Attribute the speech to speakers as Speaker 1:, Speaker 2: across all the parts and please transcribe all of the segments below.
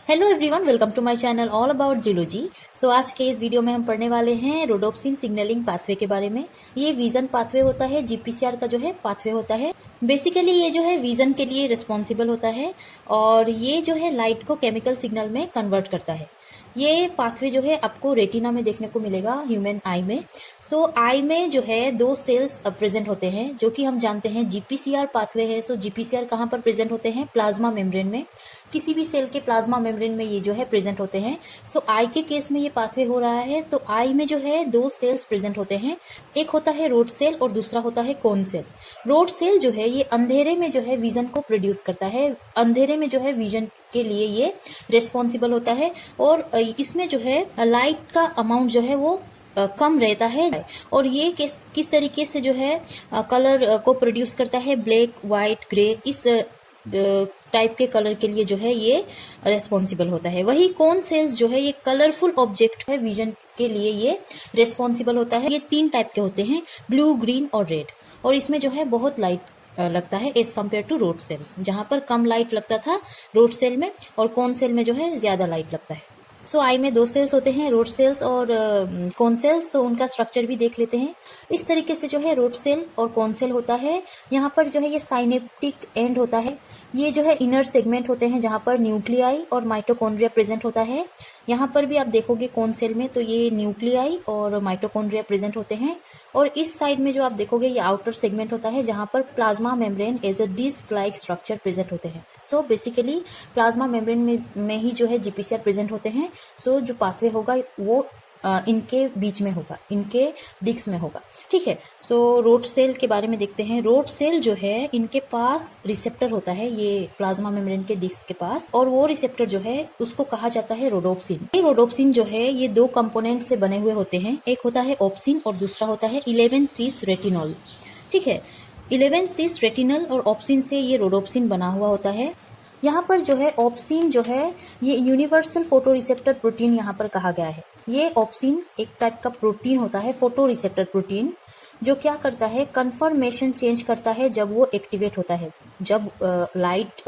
Speaker 1: Hello everyone, welcome to my channel all about zoology. So आज के इस video में हम पढ़ने वाले हैं रोडोप्सिन सिग्नलिंग पाथवे के बारे में। ये विजन पाथवे होता है, जीपीसीआर का जो है पाथवे होता है। बेसिकली ये जो है विजन के लिए रिस्पॉन्सिबल होता है और ये जो है लाइट को केमिकल सिग्नल में कन्वर्ट करता है। ये पाथवे जो है आपको रेटिना में देखने को मिलेगा, ह्यूमन आई में। सो आई में जो है दो सेल्स प्रेजेंट होते हैं जो कि हम जानते हैं जीपीसीआर पाथवे है। सो जीपीसीआर कहाँ पर प्रेजेंट होते हैं? प्लाज्मा मेम्ब्रेन में। किसी भी सेल के प्लाज्मा मेम्ब्रेन में ये जो है प्रेजेंट होते हैं। सो आई के केस में ये पाथवे हो रहा है तो आई में जो है दो सेल्स प्रेजेंट होते हैं। एक होता है रोड सेल और दूसरा होता है कोन सेल। रोड सेल जो है ये अंधेरे में जो है विजन को प्रोड्यूस करता है, अंधेरे में जो है विजन के लिए ये रिस्पॉन्सिबल होता है और इसमें जो है लाइट का अमाउंट जो है वो कम रहता है। और ये किस तरीके से जो है कलर को प्रोड्यूस करता है? ब्लैक, व्हाइट, ग्रे, इस टाइप के कलर के लिए जो है ये रेस्पॉन्सिबल होता है। वही कोन सेल्स जो है ये कलरफुल ऑब्जेक्ट है, विजन के लिए ये रेस्पॉन्सिबल होता है। ये तीन टाइप के होते हैं, ब्लू, ग्रीन और रेड। और इसमें जो है बहुत लाइट लगता है as compared to rod cells, जहां पर कम लाइट लगता था रोड सेल में और कोन सेल में जो है ज्यादा लाइट लगता है। सो आई में दो सेल्स होते हैं, रोड सेल्स और कोन सेल्स। तो उनका स्ट्रक्चर भी देख लेते हैं। इस तरीके से जो है रोड सेल और कोन सेल होता है। यहाँ पर जो है ये साइनेप्टिक एंड होता है। ये जो है इनर सेगमेंट होते हैं जहां पर न्यूक्लियाई और माइटोकॉन्ड्रिया प्रेजेंट होता है। यहाँ पर भी आप देखोगे कोन सेल में तो ये न्यूक्लियाई और माइटोकॉन्ड्रिया प्रेजेंट होते हैं। और इस साइड में जो आप देखोगे ये आउटर सेगमेंट होता है जहां पर plasma membrane as a disc like structure present होते हैं। सो बेसिकली प्लाज्मा मेम्ब्रेन में ही जो है जीपीसीआर प्रेजेंट होते हैं। सो जो पाथवे होगा वो इनके बीच में होगा, इनके डिस्क में होगा। ठीक है। सो रोड सेल के बारे में देखते हैं। रोड सेल जो है इनके पास रिसेप्टर होता है, ये प्लाज्मा मेम्ब्रेन के डिस्क के पास, और वो रिसेप्टर जो है उसको कहा जाता है रोडोप्सिन। ये रोडोप्सिन जो है ये दो कंपोनेंट से बने हुए होते हैं। एक होता है ऑप्सिन और दूसरा होता है 11-सिस रेटिनॉल। ठीक है। 11-सिस रेटिनल और ऑप्सिन से ये रोडोप्सिन बना हुआ होता है। यहाँ पर जो है ऑप्सिन जो है ये यूनिवर्सल फोटो रिसेप्टर प्रोटीन यहाँ पर कहा गया है। ये ऑप्सिन एक टाइप का प्रोटीन होता है, फोटो रिसेप्टर प्रोटीन, जो क्या करता है? कन्फर्मेशन चेंज करता है जब वो एक्टिवेट होता है। जब लाइट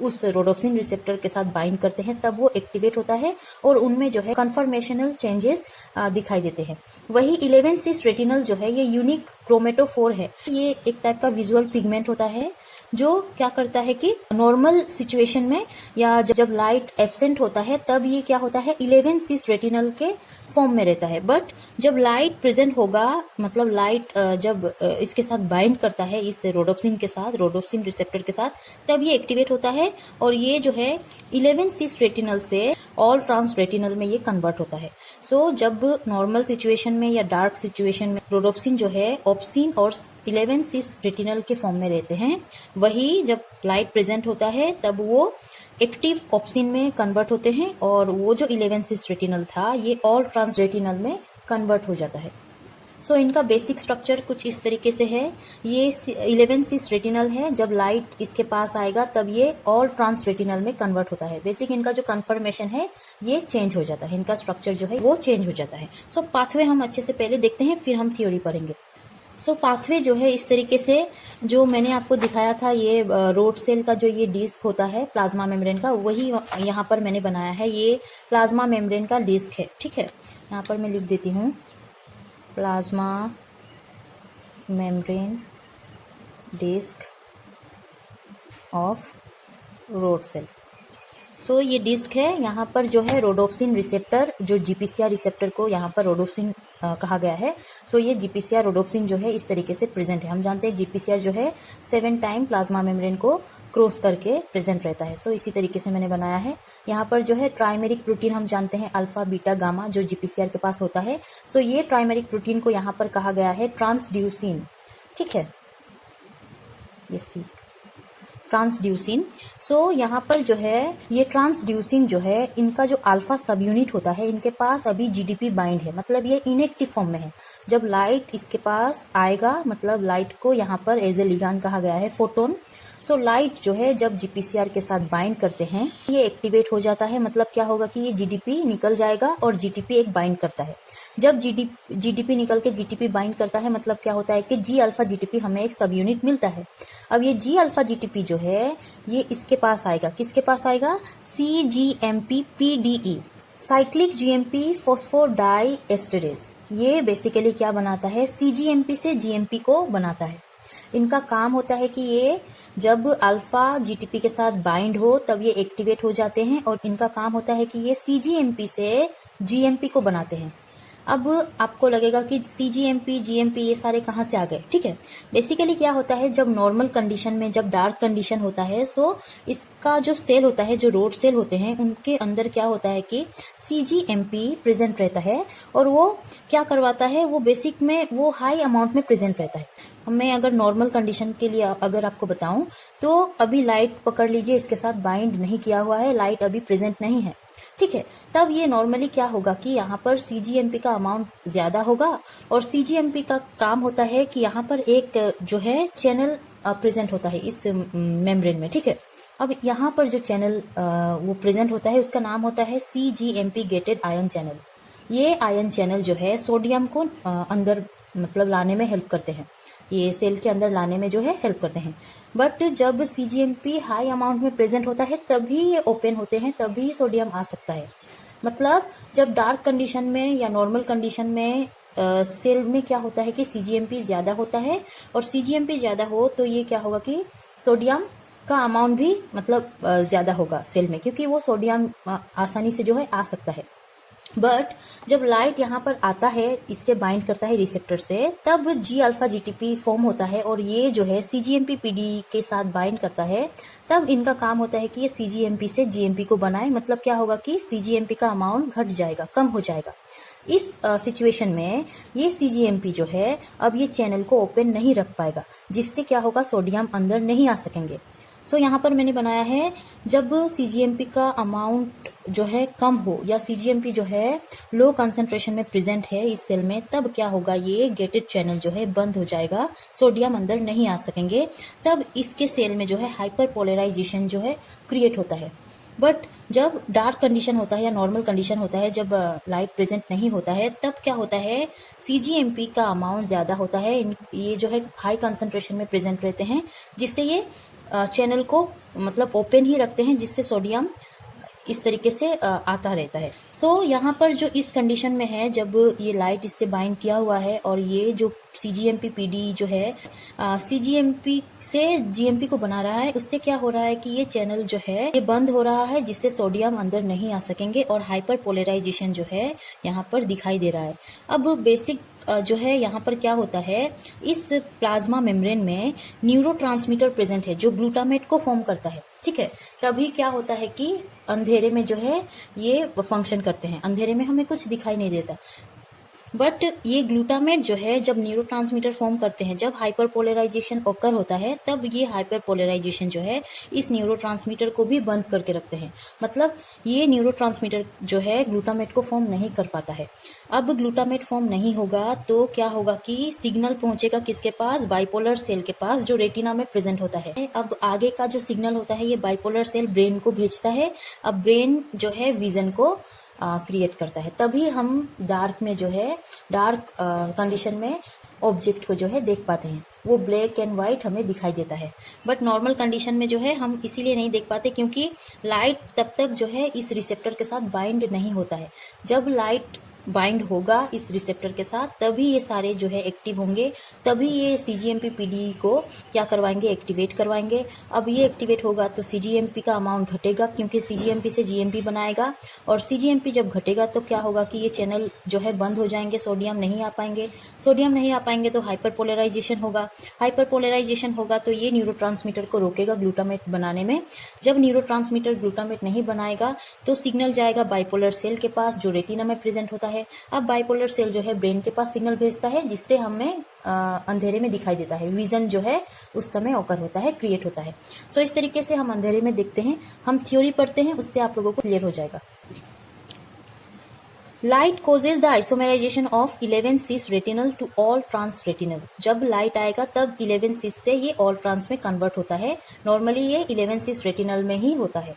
Speaker 1: उस रोडोप्सिन रिसेप्टर के साथ बाइंड करते हैं तब वो एक्टिवेट होता है और उनमें जो है कन्फर्मेशनल चेंजेस दिखाई देते हैं। वही 11-सिस रेटिनल जो है ये यूनिक क्रोमेटोफोर है। ये एक टाइप का विजुअल पिगमेंट होता है जो क्या करता है कि नॉर्मल सिचुएशन में या जब लाइट एब्सेंट होता है तब ये क्या होता है? 11-सिस रेटिनल के फॉर्म में रहता है। बट जब लाइट प्रेजेंट होगा, मतलब लाइट जब इसके साथ बाइंड करता है इस रोडोप्सिन के साथ, रोडोप्सिन रिसेप्टर के साथ, तब ये एक्टिवेट होता है और ये जो है 11-सिस रेटिनल से ऑल ट्रांस रेटिनल में ये कन्वर्ट होता है। सो जब नॉर्मल सिचुएशन में या डार्क सिचुएशन में रोडोप्सिन जो है ऑप्सिन और 11-सिस रेटिनल के फॉर्म में रहते हैं, वही जब लाइट प्रेजेंट होता है तब वो एक्टिव ऑप्सिन में कन्वर्ट होते हैं और वो जो 11-सिस रेटिनल था ये ऑल ट्रांस रेटिनल में कन्वर्ट हो जाता है। सो इनका बेसिक स्ट्रक्चर कुछ इस तरीके से है। ये 11-सिस रेटिनल है, जब लाइट इसके पास आएगा तब ये ऑल ट्रांस रेटिनल में कन्वर्ट होता है। बेसिक इनका जो कन्फर्मेशन है ये चेंज हो जाता है, इनका स्ट्रक्चर जो है वो चेंज हो जाता है। सो पाथवे हम अच्छे से पहले देखते हैं, फिर हम थ्योरी पढ़ेंगे। सो पाथवे जो है इस तरीके से जो मैंने आपको दिखाया था, ये रोड सेल का जो ये डिस्क होता है प्लाज्मा मेम्ब्रेन का, वही यहाँ पर मैंने बनाया है। ये प्लाज्मा मेम्ब्रेन का डिस्क है। ठीक है। यहाँ पर मैं लिख देती हूँ plasma membrane disc of rod cell. So ये डिस्क है। यहाँ पर जो है रोडोप्सिन रिसेप्टर, जो जीपीसीआर रिसेप्टर को यहाँ पर रोडोप्सिन कहा गया है। सो ये जीपीसीआर रोडोप्सिन जो है इस तरीके से प्रेजेंट है। हम जानते हैं जीपीसीआर जो है 7 टाइम प्लाज्मा मेम्ब्रेन को क्रॉस करके प्रेजेंट रहता है। सो इसी तरीके से मैंने बनाया है। यहाँ पर जो है ट्राइमेरिक प्रोटीन हम जानते हैं अल्फा, बीटा, गामा, जो जीपीसीआर के पास होता है। सो ये ट्राइमेरिक प्रोटीन को यहाँ पर कहा गया है ट्रांसड्यूसिन। ठीक है, ये सी ट्रांसड्यूसिन। सो यहाँ पर जो है ये ट्रांसड्यूसिन जो है इनका जो अल्फा सब यूनिट होता है, इनके पास अभी जीडीपी बाइंड है, मतलब ये इनएक्टिव फॉर्म में है। जब लाइट इसके पास आएगा, मतलब लाइट को यहाँ पर एज ए लिगांड कहा गया है, फोटोन। सो लाइट जो है जब जीपीसीआर के साथ बाइंड करते हैं ये एक्टिवेट हो जाता है। मतलब क्या होगा कि ये जीडीपी निकल जाएगा और जीटीपी एक बाइंड करता है। जब जीडीपी निकल के जीटीपी बाइंड करता है मतलब क्या होता है कि जी अल्फा जीटीपी हमें एक सब यूनिट मिलता है। अब ये जी अल्फा जीटीपी जो है ये इसके पास आएगा, किसके पास आएगा, CGMP PDE, cyclic GMP phosphodiesterase. ये बेसिकली क्या बनाता है, CGMP से GMP को बनाता है। इनका काम होता है कि ये जब अल्फा जीटीपी के साथ बाइंड हो तब ये एक्टिवेट हो जाते हैं और इनका काम होता है कि ये CGMP से GMP को बनाते हैं। अब आपको लगेगा कि CGMP GMP ये सारे कहाँ से आ गए, ठीक है। बेसिकली क्या होता है, जब नॉर्मल कंडीशन में जब डार्क कंडीशन होता है सो इसका जो सेल होता है, जो रोड सेल होते हैं उनके अंदर क्या होता है कि CGMP प्रेजेंट रहता है और वो क्या करवाता है, वो बेसिक में वो हाई अमाउंट में प्रेजेंट रहता है। मैं अगर नॉर्मल कंडीशन के लिए अगर आपको बताऊं तो अभी लाइट पकड़ लीजिए, इसके साथ बाइंड नहीं किया हुआ है, लाइट अभी प्रेजेंट नहीं है, ठीक है। तब ये नॉर्मली क्या होगा कि यहाँ पर CGMP का अमाउंट ज्यादा होगा और CGMP का काम होता है कि यहाँ पर एक जो है चैनल प्रेजेंट होता है इस मेम्ब्रेन में, ठीक है। अब यहाँ पर जो चैनल वो प्रेजेंट होता है उसका नाम होता है CGMP गेटेड आयन चैनल। ये आयन चैनल जो है सोडियम को अंदर मतलब लाने में हेल्प करते हैं, ये सेल के अंदर लाने में जो है हेल्प करते हैं। बट जब CGMP हाई अमाउंट में प्रेजेंट होता है तभी ये ओपन होते हैं, तभी सोडियम आ सकता है। मतलब जब डार्क कंडीशन में या नॉर्मल कंडीशन में सेल में क्या होता है कि CGMP ज्यादा होता है और CGMP ज्यादा हो तो ये क्या होगा कि सोडियम का अमाउंट भी मतलब ज्यादा होगा सेल में, क्योंकि वो सोडियम आसानी से जो है आ सकता है। बट जब लाइट यहाँ पर आता है, इससे बाइंड करता है रिसेप्टर से, तब जी अल्फा जीटीपी फॉर्म होता है और ये जो है CGMP PDE के साथ बाइंड करता है। तब इनका काम होता है कि ये CGMP से GMP को बनाए। मतलब क्या होगा कि CGMP का अमाउंट घट जाएगा, कम हो जाएगा। इस सिचुएशन में ये CGMP जो है अब ये चैनल को ओपन नहीं रख पाएगा, जिससे क्या होगा, सोडियम अंदर नहीं आ सकेंगे। सो यहाँ पर मैंने बनाया है जब CGMP का अमाउंट जो है कम हो या CGMP जो है लो कंसंट्रेशन में प्रेजेंट है इस सेल में, तब क्या होगा, ये गेटेड चैनल जो है बंद हो जाएगा, सोडियम अंदर नहीं आ सकेंगे। तब इसके सेल में जो है हाइपर पोलराइजेशन जो है क्रिएट होता है। बट जब डार्क कंडीशन होता है या नॉर्मल कंडीशन होता है, जब लाइट प्रेजेंट नहीं होता है, तब क्या होता है, CGMP का अमाउंट ज्यादा होता है, ये जो है हाई कंसंट्रेशन में प्रेजेंट रहते हैं, जिससे ये चैनल को मतलब ओपन ही रखते हैं, जिससे सोडियम इस तरीके से आता रहता है। सो यहाँ पर जो इस कंडीशन में है, जब ये लाइट इससे बाइंड किया हुआ है और ये जो CGMP PDE जो है CGMP से GMP को बना रहा है, उससे क्या हो रहा है कि ये चैनल जो है ये बंद हो रहा है, जिससे सोडियम अंदर नहीं आ सकेंगे और हाइपर पोलराइजेशन जो है यहाँ पर दिखाई दे रहा है। अब बेसिक जो है यहाँ पर क्या होता है, इस प्लाज्मा मेम्ब्रेन में न्यूरोट्रांसमीटर प्रेजेंट है जो ग्लूटामेट को फॉर्म करता है, ठीक है। तभी क्या होता है कि अंधेरे में जो है ये फंक्शन करते हैं, अंधेरे में हमें कुछ दिखाई नहीं देता। बट ये ग्लूटामेट जो है जब न्यूरोट्रांसमीटर फॉर्म करते हैं, जब हाइपर पोलराइजेशन ओकर होता है, तब ये हाइपर पोलराइजेशन जो है इस न्यूरोट्रांसमीटर को भी बंद करके रखते हैं। मतलब ये न्यूरोट्रांसमीटर जो है ग्लूटामेट को फॉर्म नहीं कर पाता है। अब ग्लूटामेट फॉर्म नहीं होगा तो क्या होगा कि सिग्नल पहुंचेगा किसके पास, बाइपोलर सेल के पास, जो रेटिना में प्रेजेंट होता है। अब आगे का जो सिग्नल होता है ये बाइपोलर सेल ब्रेन को भेजता है। अब ब्रेन जो है विजन को क्रिएट करता है, तभी हम डार्क में जो है डार्क कंडीशन में ऑब्जेक्ट को जो है देख पाते हैं, वो ब्लैक एंड व्हाइट हमें दिखाई देता है। बट नॉर्मल कंडीशन में जो है हम इसीलिए नहीं देख पाते क्योंकि लाइट तब तक जो है इस रिसेप्टर के साथ बाइंड नहीं होता है। जब लाइट बाइंड होगा इस रिसेप्टर के साथ तभी ये सारे जो है एक्टिव होंगे, तभी ये CGMP PDE को क्या करवाएंगे, एक्टिवेट करवाएंगे। अब ये एक्टिवेट होगा तो CGMP का अमाउंट घटेगा क्योंकि CGMP से GMP बनाएगा, और CGMP जब घटेगा तो क्या होगा कि ये चैनल जो है बंद हो जाएंगे, सोडियम नहीं आ पाएंगे। सोडियम नहीं आ पाएंगे तो हाइपर पोलराइजेशन होगा, हाइपर पोलराइजेशन होगा तो ये न्यूरोट्रांसमीटर को रोकेगा ग्लूटामेट बनाने में। जब न्यूरोट्रांसमीटर ग्लूटामेट नहीं बनाएगा तो सिग्नल जाएगा बाइपोलर सेल के पास जो रेटिना में प्रेजेंट होता है। अब बाइपोलर सेल जो है ब्रेन के पास सिग्नल भेजता है, जिससे हमें अंधेरे में दिखाई देता है, विजन जो है उस समय ओकर होता है, क्रिएट होता है। सो इस तरीके से हम अंधेरे में देखते हैं। हम थ्योरी पढ़ते हैं, उससे आप लोगों को क्लियर हो जाएगा। Light causes the isomerisation of 11 cis retinal to all trans retinal. जब लाइट आएगा तब 11 सिस से ये ऑल ट्रांस में कन्वर्ट होता है। नॉर्मली ये 11 सिस रेटिनल में ही होता है।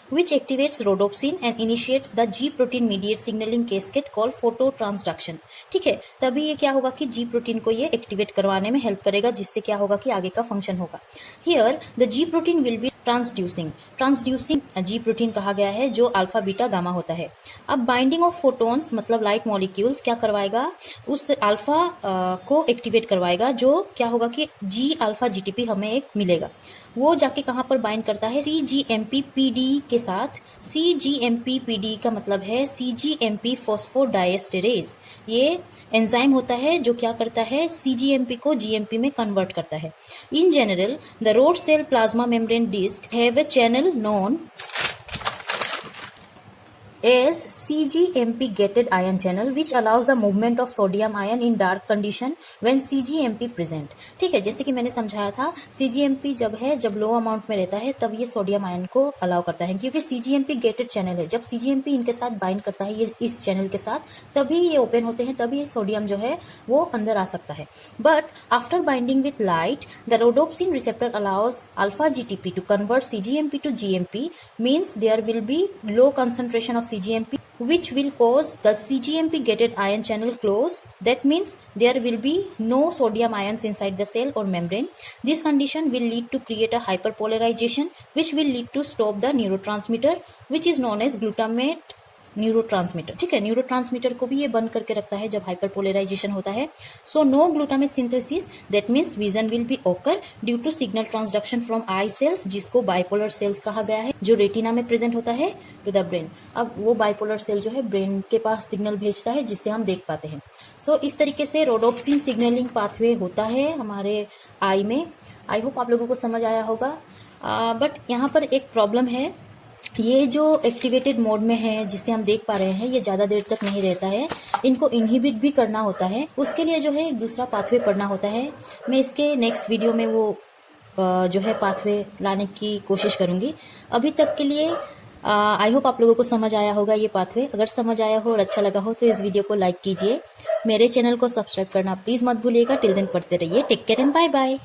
Speaker 1: which activates rhodopsin and initiates the G protein mediated signaling cascade called phototransduction। ठीक है, तभी ये क्या होगा कि G प्रोटीन को ये एक्टिवेट करवाने में हेल्प करेगा, जिससे क्या होगा कि आगे का फंक्शन होगा। Here the G protein will be transducing G protein कहा गया है, जो अल्फा बीटा गामा होता है। अब बाइंडिंग ऑफ फोटोन्स मतलब लाइट मॉलिक्यूल्स क्या करवाएगा, उस अल्फा को एक्टिवेट करवाएगा, जो क्या होगा कि G अल्फा GTP हमें एक मिलेगा। वो जाके कहां पर बाइंड करता है, CGMP-PD के साथ। CGMP-PD का मतलब है CGMP फॉस्फोडाइएस्टेरेज। ये एंजाइम होता है जो क्या करता है, CGMP को GMP में कन्वर्ट करता है। In general the rod cell plasma membrane disc have a channel known as CGMP gated ion channel which allows the movement of sodium ion in dark condition when CGMP present। ठीक है, जैसे कि मैंने समझाया था, CGMP जब लो amount में रहता है तब ये सोडियम आयन को अलाउ करता है, क्योंकि CGMP गेटेड चैनल है। जब CGMP इनके साथ बाइंड करता है, ये इस चैनल के साथ, तभी ये ओपन होते हैं, तभी ये सोडियम जो है वो अंदर आ सकता है। But after binding with light the rhodopsin receptor allows alpha GTP to convert CGMP to GMP, means there will be low concentration of CGMP which will cause the CGMP gated ion channel close. That means there will be no sodium ions inside the cell or membrane. This condition will lead to create a hyperpolarization which will lead to stop the neurotransmitter which is known as glutamate neurotransmitter. ठीक है, neurotransmitter को भी ये बंद करके रखता है जब हाइपरपोलराइजेशन होता है। So no glutamate synthesis, that means vision will be occur due to signal transduction from eye cells, जिसको बाइपोलर सेल्स कहा गया है, जो रेटिना में प्रेजेंट होता है, टू द ब्रेन। अब वो बाइपोलर सेल जो है ब्रेन के पास सिग्नल भेजता है, जिससे हम देख पाते हैं। सो इस तरीके से रोडोप्सिन सिग्नलिंग पाथवे होता है हमारे आई में। आई होप आप लोगों को समझ आया होगा। बट यहाँ पर एक प्रॉब्लम है, ये जो एक्टिवेटेड मोड में है जिसे हम देख पा रहे हैं, ये ज्यादा देर तक नहीं रहता है, इनको इनहिबिट भी करना होता है। उसके लिए जो है एक दूसरा पाथवे पढ़ना होता है। मैं इसके नेक्स्ट वीडियो में वो जो है पाथवे लाने की कोशिश करूंगी। अभी तक के लिए आई होप आप लोगों को समझ आया होगा ये पाथवे। अगर समझ आया हो और अच्छा लगा हो तो इस वीडियो को लाइक कीजिए। मेरे चैनल को सब्सक्राइब करना प्लीज मत भूलिएगा। टिल देन पढ़ते रहिए। Take care and bye bye.